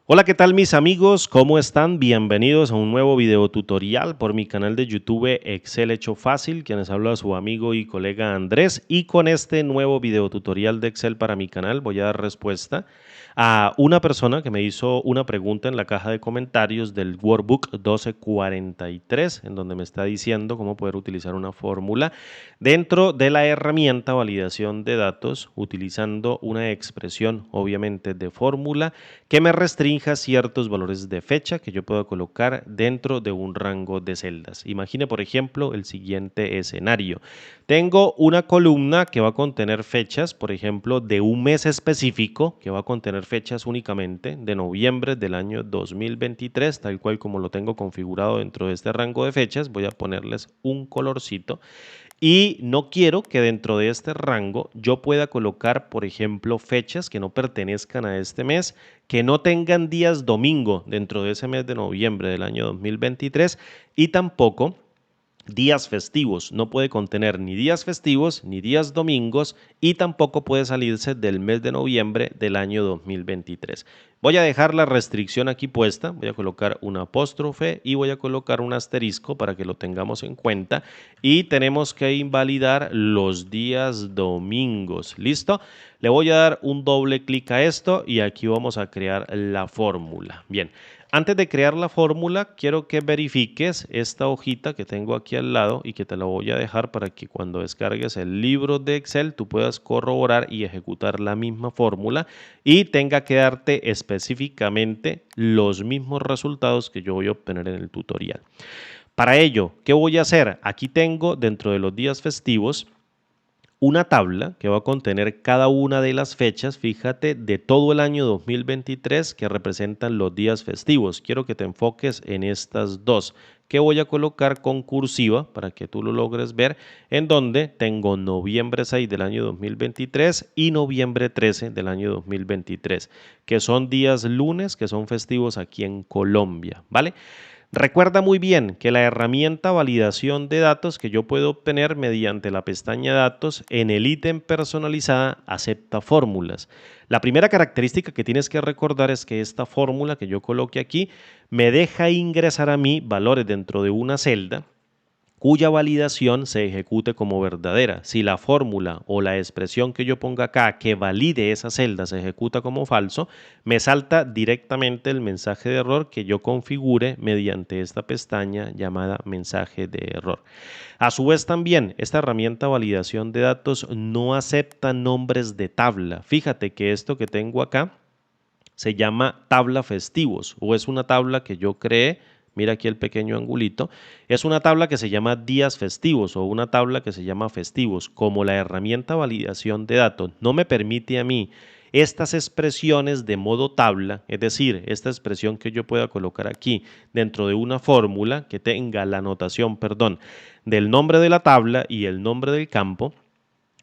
Hola, ¿qué tal mis amigos? ¿Cómo están? Bienvenidos a un nuevo video tutorial por mi canal de YouTube Excel Hecho Fácil, quienes habla su amigo y colega Andrés. Y con este nuevo video tutorial de Excel para mi canal voy a dar respuesta a una persona que me hizo una pregunta en la caja de comentarios del Workbook 1243, en donde me está diciendo cómo poder utilizar una fórmula dentro de la herramienta validación de datos utilizando una expresión obviamente de fórmula que me restrinja ciertos valores de fecha que yo pueda colocar dentro de un rango de celdas. Imagine, por ejemplo, el siguiente escenario. Tengo una columna que va a contener fechas, por ejemplo, de un mes específico, que va a contener fechas únicamente de noviembre del año 2023, tal cual como lo tengo configurado dentro de este rango de fechas. Voy a ponerles un colorcito. Y no quiero que dentro de este rango yo pueda colocar, por ejemplo, fechas que no pertenezcan a este mes, que no tengan días domingo dentro de ese mes de noviembre del año 2023 y tampoco días festivos. No puede contener ni días festivos ni días domingos y tampoco puede salirse del mes de noviembre del año 2023. Voy a dejar la restricción aquí puesta, voy a colocar un apóstrofe y voy a colocar un asterisco para que lo tengamos en cuenta y tenemos que invalidar los días domingos. ¿Listo? Le voy a dar un doble clic a esto y aquí vamos a crear la fórmula. Bien. Antes de crear la fórmula, quiero que verifiques esta hojita que tengo aquí al lado y que te la voy a dejar para que cuando descargues el libro de Excel tú puedas corroborar y ejecutar la misma fórmula y tenga que darte específicamente los mismos resultados que yo voy a obtener en el tutorial. Para ello, ¿qué voy a hacer? Aquí tengo dentro de los días festivos una tabla que va a contener cada una de las fechas, fíjate, de todo el año 2023 que representan los días festivos. Quiero que te enfoques en estas dos, que voy a colocar con cursiva para que tú lo logres ver, en donde tengo noviembre 6 del año 2023 y noviembre 13 del año 2023, que son días lunes, que son festivos aquí en Colombia, ¿vale? Recuerda muy bien que la herramienta validación de datos que yo puedo obtener mediante la pestaña Datos en el ítem personalizada acepta fórmulas. La primera característica que tienes que recordar es que esta fórmula que yo coloque aquí me deja ingresar a mí valores dentro de una celda cuya validación se ejecute como verdadera. Si la fórmula o la expresión que yo ponga acá que valide esa celda se ejecuta como falso, me salta directamente el mensaje de error que yo configure mediante esta pestaña llamada mensaje de error. A su vez también, esta herramienta validación de datos no acepta nombres de tabla. Fíjate que esto que tengo acá se llama tabla festivos o es una tabla que yo creé. Mira aquí el pequeño angulito. Es una tabla que se llama días festivos o una tabla que se llama festivos. Como la herramienta validación de datos no me permite a mí estas expresiones de modo tabla, es decir, esta expresión que yo pueda colocar aquí dentro de una fórmula que tenga la anotación, perdón, del nombre de la tabla y el nombre del campo,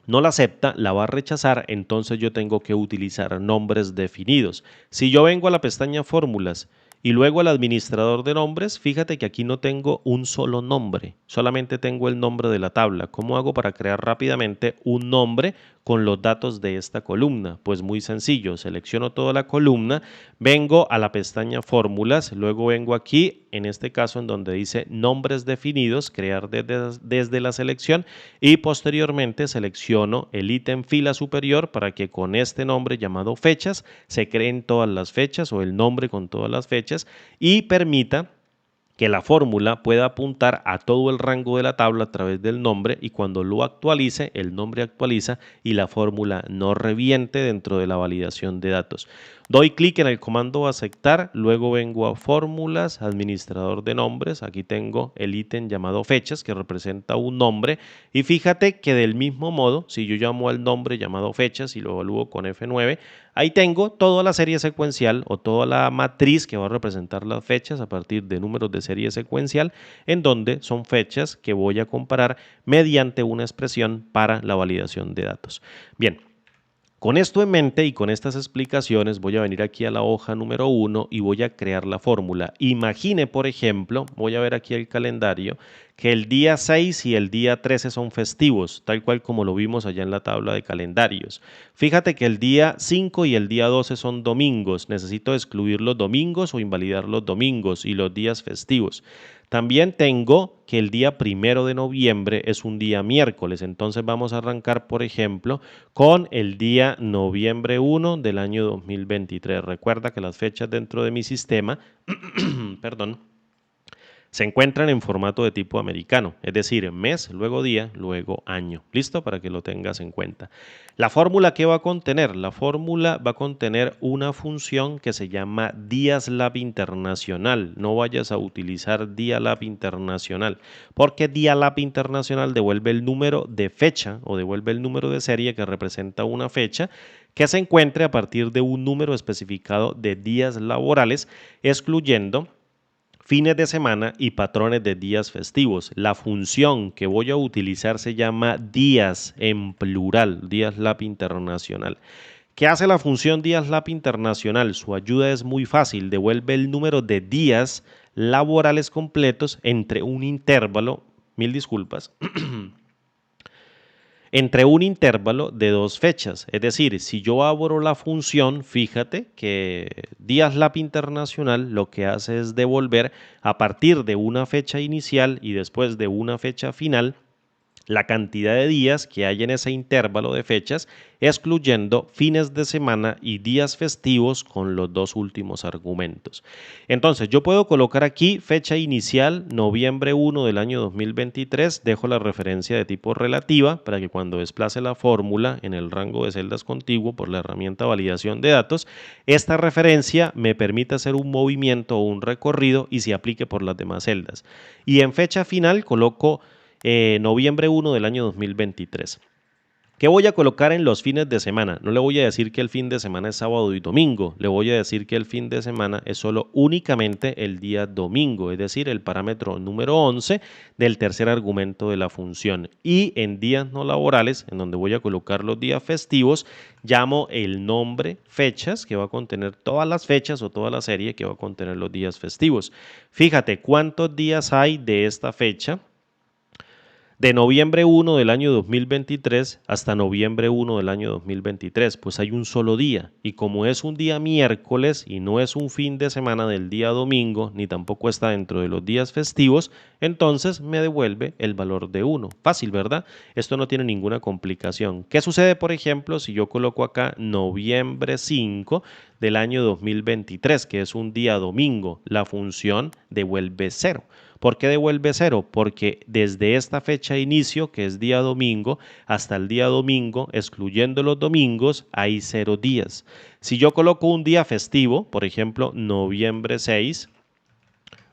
no la acepta, la va a rechazar, entonces yo tengo que utilizar nombres definidos. Si yo vengo a la pestaña fórmulas y luego al administrador de nombres, fíjate que aquí no tengo un solo nombre, solamente tengo el nombre de la tabla. ¿Cómo hago para crear rápidamente un nombre con los datos de esta columna? Pues muy sencillo, selecciono toda la columna, vengo a la pestaña fórmulas, luego vengo aquí, en este caso en donde dice nombres definidos, crear desde la selección y posteriormente selecciono el ítem fila superior para que con este nombre llamado fechas se creen todas las fechas o el nombre con todas las fechas y permita que la fórmula pueda apuntar a todo el rango de la tabla a través del nombre y cuando lo actualice, el nombre actualiza y la fórmula no reviente dentro de la validación de datos. Doy clic en el comando aceptar, luego vengo a fórmulas, administrador de nombres, aquí tengo el ítem llamado fechas que representa un nombre y fíjate que del mismo modo, si yo llamo al nombre llamado fechas y lo evalúo con F9, ahí tengo toda la serie secuencial o toda la matriz que va a representar las fechas a partir de números de serie secuencial, en donde son fechas que voy a comparar mediante una expresión para la validación de datos. Bien. Con esto en mente y con estas explicaciones voy a venir aquí a la hoja número 1 y voy a crear la fórmula. Imagine, por ejemplo, voy a ver aquí el calendario, que el día 6 y el día 13 son festivos, tal cual como lo vimos allá en la tabla de calendarios. Fíjate que el día 5 y el día 12 son domingos. Necesito excluir los domingos o invalidar los domingos y los días festivos. También tengo que el día 1 de noviembre es un día miércoles, entonces vamos a arrancar, por ejemplo, con el día noviembre 1 del año 2023. Recuerda que las fechas dentro de mi sistema, perdón, se encuentran en formato de tipo americano, es decir, mes, luego día, luego año. ¿Listo? Para que lo tengas en cuenta. La fórmula, ¿qué va a contener? La fórmula va a contener una función que se llama DIASLab Internacional. No vayas a utilizar DIALab Internacional, porque DIALab Internacional devuelve el número de fecha o devuelve el número de serie que representa una fecha que se encuentre a partir de un número especificado de días laborales, excluyendo fines de semana y patrones de días festivos. La función que voy a utilizar se llama días en plural, DIASLab Internacional. ¿Qué hace la función DIASLab Internacional? Su ayuda es muy fácil, devuelve el número de días laborales completos entre un intervalo, mil disculpas, entre un intervalo de dos fechas. Es decir, si yo abro la función, fíjate que DIASLab Internacional lo que hace es devolver a partir de una fecha inicial y después de una fecha final la cantidad de días que hay en ese intervalo de fechas, excluyendo fines de semana y días festivos con los dos últimos argumentos. Entonces, yo puedo colocar aquí fecha inicial, noviembre 1 del año 2023, dejo la referencia de tipo relativa para que cuando desplace la fórmula en el rango de celdas contiguo por la herramienta validación de datos, esta referencia me permite hacer un movimiento o un recorrido y se aplique por las demás celdas. Y en fecha final coloco noviembre 1 del año 2023. ¿Qué voy a colocar en los fines de semana? No le voy a decir que el fin de semana es sábado y domingo, le voy a decir que el fin de semana es solo únicamente el día domingo, es decir, el parámetro número 11 del tercer argumento de la función. Y en días no laborales, en donde voy a colocar los días festivos, llamo el nombre fechas, que va a contener todas las fechas o toda la serie que va a contener los días festivos. Fíjate cuántos días hay de esta fecha de noviembre 1 del año 2023 hasta noviembre 1 del año 2023, pues hay un solo día. Y como es un día miércoles y no es un fin de semana del día domingo, ni tampoco está dentro de los días festivos, entonces me devuelve el valor de 1. Fácil, ¿verdad? Esto no tiene ninguna complicación. ¿Qué sucede, por ejemplo, si yo coloco acá noviembre 5 del año 2023, que es un día domingo? La función devuelve 0. ¿Por qué devuelve 0? Porque desde esta fecha de inicio, que es día domingo, hasta el día domingo, excluyendo los domingos, hay 0 días. Si yo coloco un día festivo, por ejemplo, noviembre 6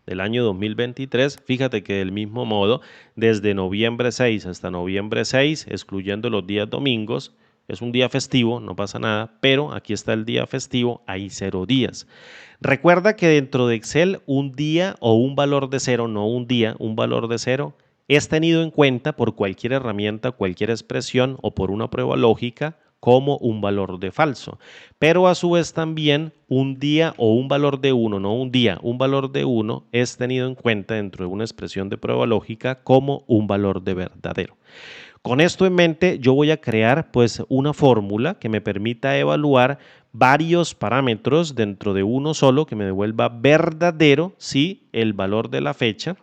del año 2023, fíjate que del mismo modo, desde noviembre 6 hasta noviembre 6, excluyendo los días domingos, es un día festivo, no pasa nada, pero aquí está el día festivo, hay 0 días. Recuerda que dentro de Excel un día o un valor de 0, no un día, un valor de 0, es tenido en cuenta por cualquier herramienta, cualquier expresión o por una prueba lógica como un valor de falso. Pero a su vez también un día o un valor de 1, no un día, un valor de 1 es tenido en cuenta dentro de una expresión de prueba lógica como un valor de verdadero. Con esto en mente, yo voy a crear pues una fórmula que me permita evaluar varios parámetros dentro de uno solo que me devuelva verdadero si el valor de la fecha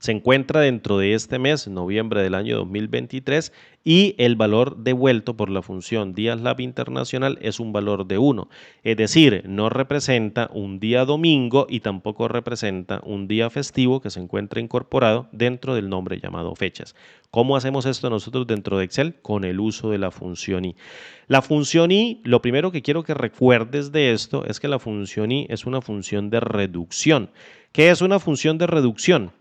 se encuentra dentro de este mes, noviembre del año 2023, y el valor devuelto por la función DIASLab Internacional es un valor de 1. Es decir, no representa un día domingo y tampoco representa un día festivo que se encuentra incorporado dentro del nombre llamado fechas. ¿Cómo hacemos esto nosotros dentro de Excel? Con el uso de la función i. La función i, lo primero que quiero que recuerdes de esto es que la función i es una función de reducción. ¿Qué es una función de reducción?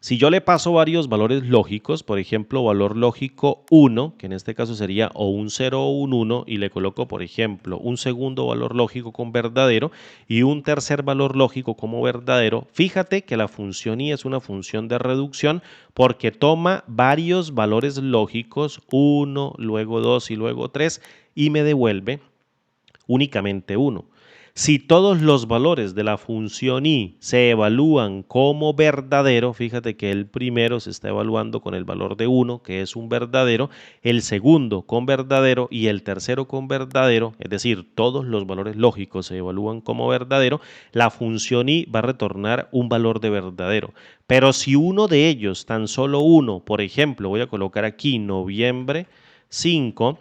Si yo le paso varios valores lógicos, por ejemplo, valor lógico 1, que en este caso sería o un 0 o un 1, y le coloco, por ejemplo, un segundo valor lógico con verdadero y un tercer valor lógico como verdadero, fíjate que la función i es una función de reducción porque toma varios valores lógicos, 1, luego 2 y luego 3, y me devuelve únicamente 1. Si todos los valores de la función y se evalúan como verdadero, fíjate que el primero se está evaluando con el valor de 1, que es un verdadero, el segundo con verdadero y el tercero con verdadero, es decir, todos los valores lógicos se evalúan como verdadero, la función y va a retornar un valor de verdadero. Pero si uno de ellos, tan solo uno, por ejemplo, voy a colocar aquí noviembre 5,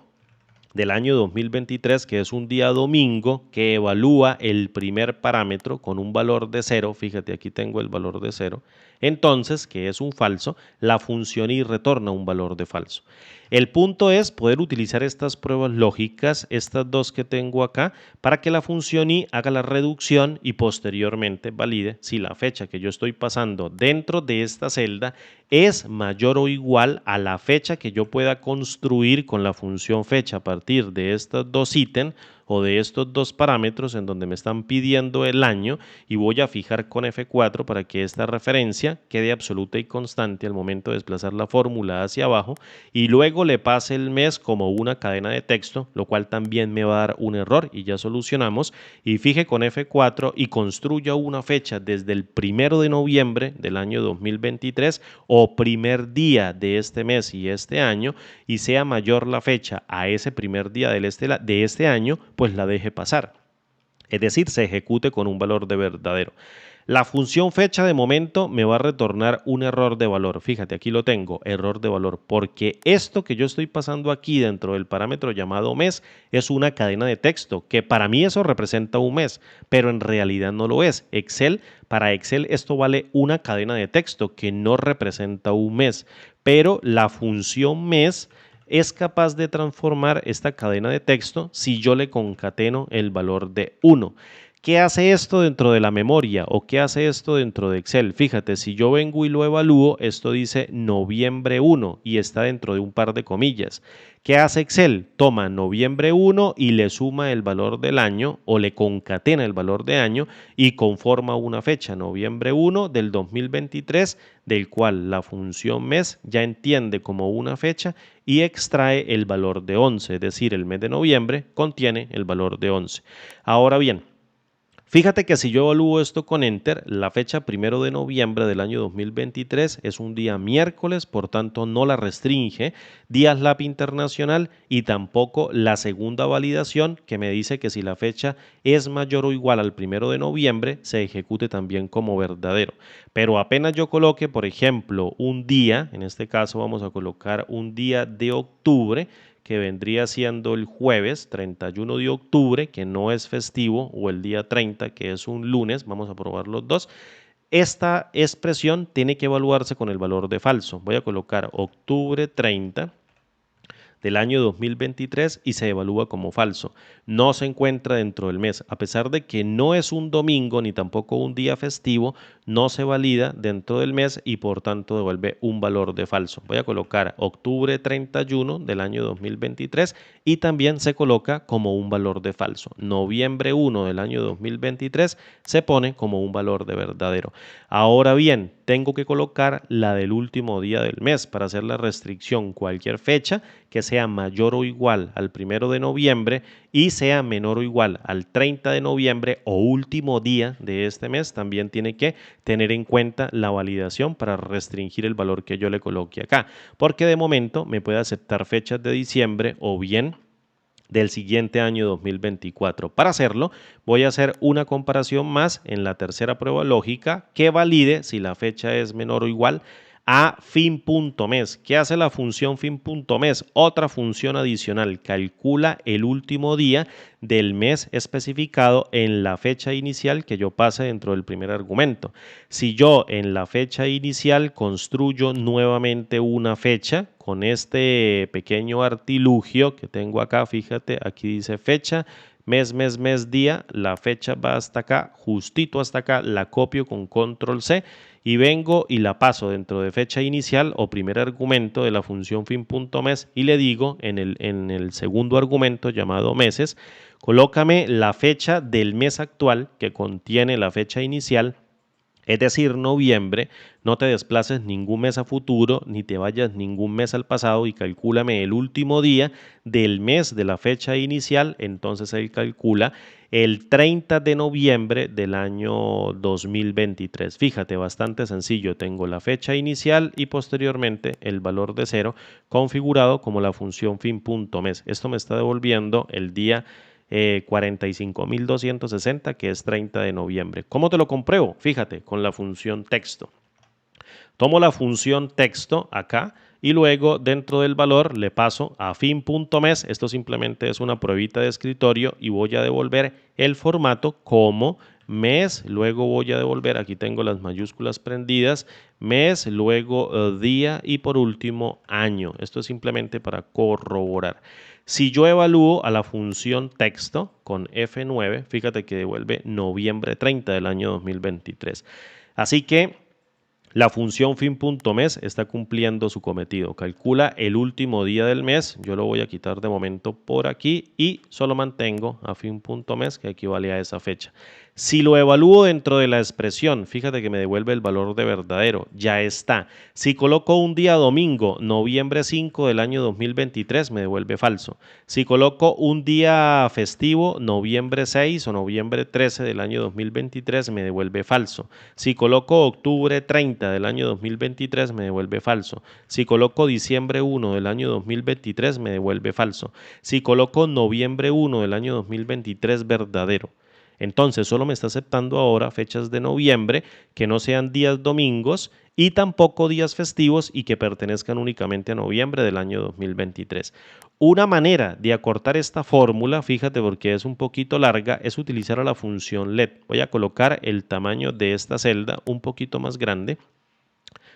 del año 2023, que es un día domingo, que evalúa el primer parámetro con un valor de 0, fíjate aquí tengo el valor de 0, entonces, que es un falso, la función y retorna un valor de falso. El punto es poder utilizar estas pruebas lógicas, estas dos que tengo acá, para que la función y haga la reducción y posteriormente valide si la fecha que yo estoy pasando dentro de esta celda es mayor o igual a la fecha que yo pueda construir con la función fecha a partir de estos dos ítems o de estos dos parámetros en donde me están pidiendo el año, y voy a fijar con F4 para que esta referencia quede absoluta y constante al momento de desplazar la fórmula hacia abajo, y luego le pase el mes como una cadena de texto, lo cual también me va a dar un error y ya solucionamos, y fije con F4 y construya una fecha desde el 1 de noviembre del año 2023 o primer día de este mes y este año, y sea mayor la fecha a ese primer día de este año, pues la deje pasar. Es decir, se ejecute con un valor de verdadero. La función fecha de momento me va a retornar un error de valor. Fíjate, aquí lo tengo, error de valor, porque esto que yo estoy pasando aquí dentro del parámetro llamado mes es una cadena de texto, que para mí eso representa un mes, pero en realidad no lo es. Para Excel esto vale una cadena de texto que no representa un mes, pero la función mes es capaz de transformar esta cadena de texto si yo le concateno el valor de 1. ¿Qué hace esto dentro de la memoria o qué hace esto dentro de Excel? Fíjate, si yo vengo y lo evalúo, esto dice noviembre 1 y está dentro de un par de comillas. ¿Qué hace Excel? Toma noviembre 1 y le suma el valor del año o le concatena el valor de año y conforma una fecha, noviembre 1 del 2023, del cual la función mes ya entiende como una fecha y extrae el valor de 11, es decir, el mes de noviembre contiene el valor de 11. Ahora bien, fíjate que si yo evalúo esto con Enter, la fecha 1 de noviembre del año 2023 es un día miércoles, por tanto no la restringe Días Lab Internacional y tampoco la segunda validación que me dice que si la fecha es mayor o igual al 1 de noviembre se ejecute también como verdadero. Pero apenas yo coloque, por ejemplo, un día, en este caso vamos a colocar un día de octubre, que vendría siendo el jueves 31 de octubre, que no es festivo, o el día 30, que es un lunes, vamos a probar los dos. Esta expresión tiene que evaluarse con el valor de falso. Voy a colocar octubre 30 del año 2023 y se evalúa como falso. No se encuentra dentro del mes. A pesar de que no es un domingo ni tampoco un día festivo, no se valida dentro del mes y por tanto devuelve un valor de falso. Voy a colocar octubre 31 del año 2023 y también se coloca como un valor de falso. Noviembre 1 del año 2023 se pone como un valor de verdadero. Ahora bien, tengo que colocar la del último día del mes para hacer la restricción. Cualquier fecha que sea mayor o igual al 1 de noviembre y sea menor o igual al 30 de noviembre o último día de este mes, también tiene que tener en cuenta la validación para restringir el valor que yo le coloque acá, porque de momento me puede aceptar fechas de diciembre o bien del siguiente año 2024. Para hacerlo, voy a hacer una comparación más en la tercera prueba lógica que valide si la fecha es menor o igual a fin.mes. ¿Qué hace la función fin.mes? Otra función adicional, calcula el último día del mes especificado en la fecha inicial que yo pase dentro del primer argumento. Si yo en la fecha inicial construyo nuevamente una fecha con este pequeño artilugio que tengo acá, fíjate, aquí dice fecha, mes, día, la fecha va hasta acá, justito hasta acá, la copio con control C y vengo y la paso dentro de fecha inicial o primer argumento de la función fin.mes y le digo en el segundo argumento llamado meses, colócame la fecha del mes actual que contiene la fecha inicial Es decir, noviembre, no te desplaces ningún mes a futuro, ni te vayas ningún mes al pasado y calcúlame el último día del mes de la fecha inicial. Entonces él calcula el 30 de noviembre del año 2023. Fíjate, bastante sencillo. Tengo la fecha inicial y posteriormente el valor de cero configurado como la función fin.mes. Esto me está devolviendo el día 45.260, que es 30 de noviembre. ¿Cómo te lo compruebo? Fíjate, con la función texto. Tomo la función texto acá y luego dentro del valor le paso a fin.mes. Esto simplemente es una pruebita de escritorio y voy a devolver el formato como mes, luego voy a devolver, aquí tengo las mayúsculas prendidas, mes, luego día y por último año. Esto es simplemente para corroborar. Si yo evalúo a la función texto con F9, fíjate que devuelve noviembre 30 del año 2023. Así que la función fin.mes está cumpliendo su cometido. Calcula el último día del mes. Yo lo voy a quitar de momento por aquí y solo mantengo a fin.mes, que equivale a esa fecha. Si lo evalúo dentro de la expresión, fíjate que me devuelve el valor de verdadero. Ya está. Si coloco un día domingo, noviembre 5 del año 2023, me devuelve falso. Si coloco un día festivo, noviembre 6 o noviembre 13 del año 2023, me devuelve falso. Si coloco octubre 30 del año 2023, me devuelve falso. Si coloco diciembre 1 del año 2023, me devuelve falso. Si coloco noviembre 1 del año 2023, verdadero. Entonces solo me está aceptando ahora fechas de noviembre que no sean días domingos y tampoco días festivos y que pertenezcan únicamente a noviembre del año 2023. Una manera de acortar esta fórmula, fíjate porque es un poquito larga, es utilizar a la función LED. Voy a colocar el tamaño de esta celda un poquito más grande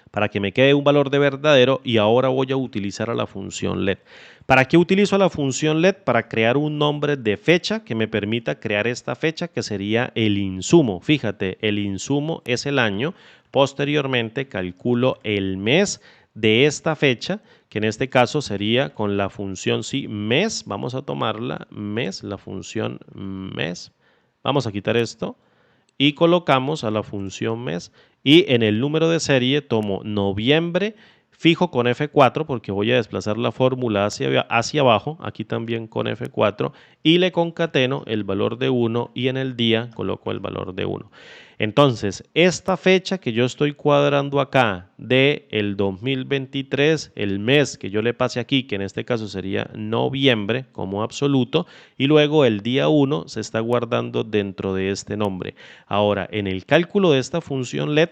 para que me quede un valor de verdadero y ahora voy a utilizar a la función LED. ¿Para qué utilizo la función LED? Para crear un nombre de fecha que me permita crear esta fecha que sería el insumo. Fíjate, el insumo es el año. Posteriormente calculo el mes de esta fecha, que en este caso sería con la función mes. Vamos a tomarla, mes, la función mes. Vamos a quitar esto y colocamos a la función mes y en el número de serie tomo noviembre, fijo con F4 porque voy a desplazar la fórmula hacia abajo, aquí también con F4 y le concateno el valor de 1 y en el día coloco el valor de 1. Entonces, esta fecha que yo estoy cuadrando acá de el 2023, el mes que yo le pase aquí, que en este caso sería noviembre como absoluto, y luego el día 1 se está guardando dentro de este nombre. Ahora, en el cálculo de esta función LED,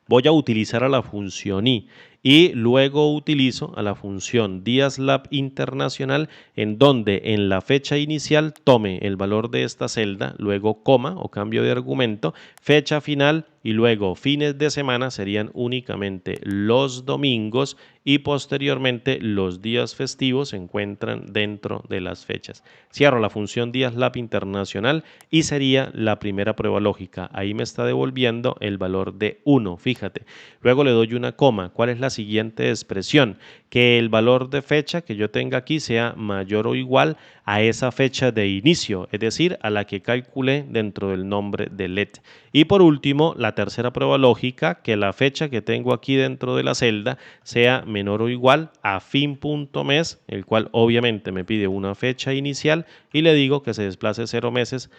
voy a utilizar a la función i y luego utilizo a la función DIASLab internacional en donde en la fecha inicial tome el valor de esta celda, luego coma o cambio de argumento, fecha final y luego fines de semana serían únicamente los domingos y posteriormente los días festivos se encuentran dentro de las fechas. Cierro la función DIASLab internacional y sería la primera prueba lógica. Ahí me está devolviendo el valor de 1, fíjate. Luego le doy una coma. ¿Cuál es la siguiente expresión? Que el valor de fecha que yo tenga aquí sea mayor o igual a esa fecha de inicio, es decir, a la que calculé dentro del nombre de LED. Y por último, la tercera prueba lógica, que la fecha que tengo aquí dentro de la celda sea menor o igual a fin.mes, el cual obviamente me pide una fecha inicial y le digo que se desplace 0 meses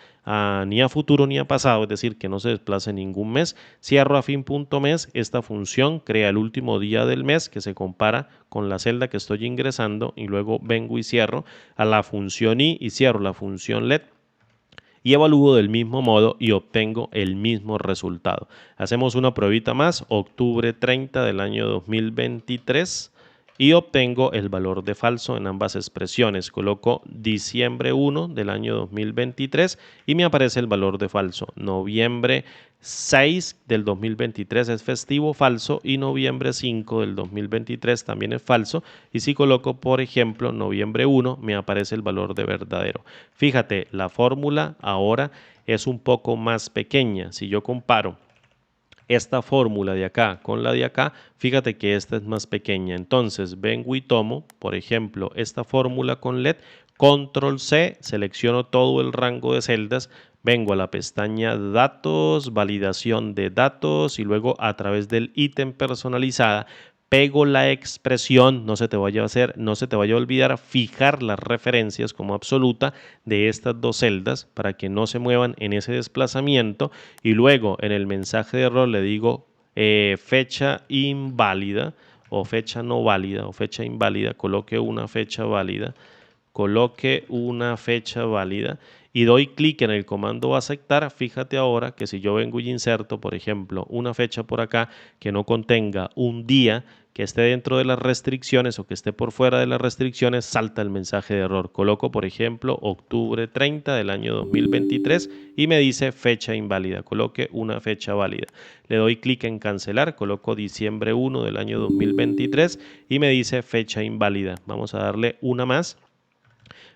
ni a futuro ni a pasado, es decir, que no se desplace ningún mes. Cierro a fin.mes, esta función crea el último día del mes que se compara con la celda que estoy ingresando y luego vengo y cierro a la función i y cierro la función LED y evalúo del mismo modo y obtengo el mismo resultado. Hacemos una pruebita más, octubre 30 del año 2023 y obtengo el valor de falso en ambas expresiones. Coloco diciembre 1 del año 2023 y me aparece el valor de falso. Noviembre 6 del 2023 es festivo, falso, y noviembre 5 del 2023 también es falso. Y si coloco, por ejemplo, noviembre 1, me aparece el valor de verdadero. Fíjate, la fórmula ahora es un poco más pequeña. Si yo comparo esta fórmula de acá con la de acá, fíjate que esta es más pequeña. Entonces vengo y tomo, por ejemplo, esta fórmula con LED, control C, selecciono todo el rango de celdas, vengo a la pestaña Datos, Validación de datos y luego a través del ítem personalizada pego la expresión, no se te vaya a olvidar fijar las referencias como absoluta de estas dos celdas para que no se muevan en ese desplazamiento y luego en el mensaje de error le digo fecha inválida o fecha no válida o fecha inválida, coloque una fecha válida y doy clic en el comando aceptar. Fíjate ahora que si yo vengo y inserto, por ejemplo, una fecha por acá que no contenga un día que esté dentro de las restricciones o que esté por fuera de las restricciones, salta el mensaje de error. Coloco, por ejemplo, octubre 30 del año 2023 y me dice fecha inválida. Coloque una fecha válida. Le doy clic en cancelar, coloco diciembre 1 del año 2023 y me dice fecha inválida. Vamos a darle una más.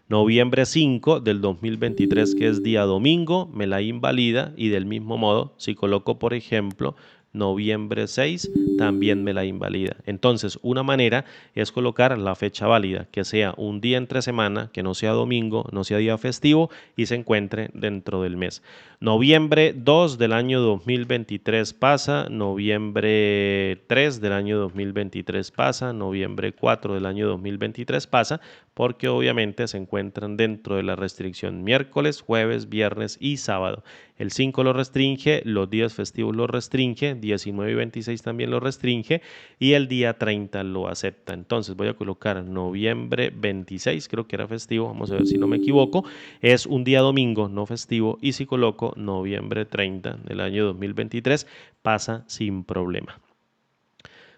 Noviembre 5 del 2023, que es día domingo, me la invalida y del mismo modo, si coloco, por ejemplo, noviembre 6, también me la invalida. Entonces, una manera es colocar la fecha válida, que sea un día entre semana, que no sea domingo, no sea día festivo y se encuentre dentro del mes. Noviembre 2 del año 2023 pasa, noviembre 3 del año 2023 pasa, noviembre 4 del año 2023 pasa, porque obviamente se encuentran dentro de la restricción miércoles, jueves, viernes y sábado. El 5 lo restringe, los días festivos lo restringe, 19 y 26 también lo restringe y el día 30 lo acepta. Entonces voy a colocar noviembre 26, creo que era festivo, vamos a ver si no me equivoco, es un día domingo, no festivo, y si coloco noviembre 30 del año 2023 pasa sin problema.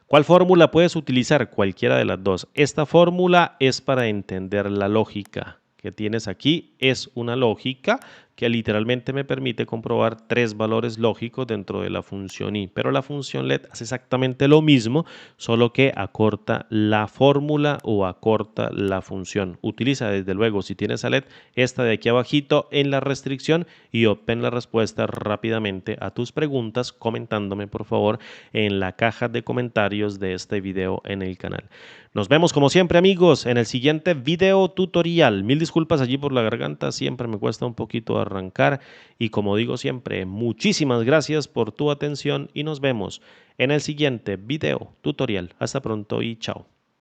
¿Cuál fórmula puedes utilizar? Cualquiera de las dos. Esta fórmula es para entender la lógica que tienes aquí. Es una lógica que literalmente me permite comprobar tres valores lógicos dentro de la función i, pero la función let hace exactamente lo mismo, solo que acorta la fórmula o acorta la función. Utiliza desde luego, si tienes a let, esta de aquí abajito en la restricción y obtén la respuesta rápidamente a tus preguntas comentándome por favor en la caja de comentarios de este video en el canal. Nos vemos como siempre amigos en el siguiente video tutorial. Mil disculpas allí por la garganta, siempre me cuesta un poquito arrancar y como digo siempre, muchísimas gracias por tu atención y nos vemos en el siguiente video tutorial. Hasta pronto y chao.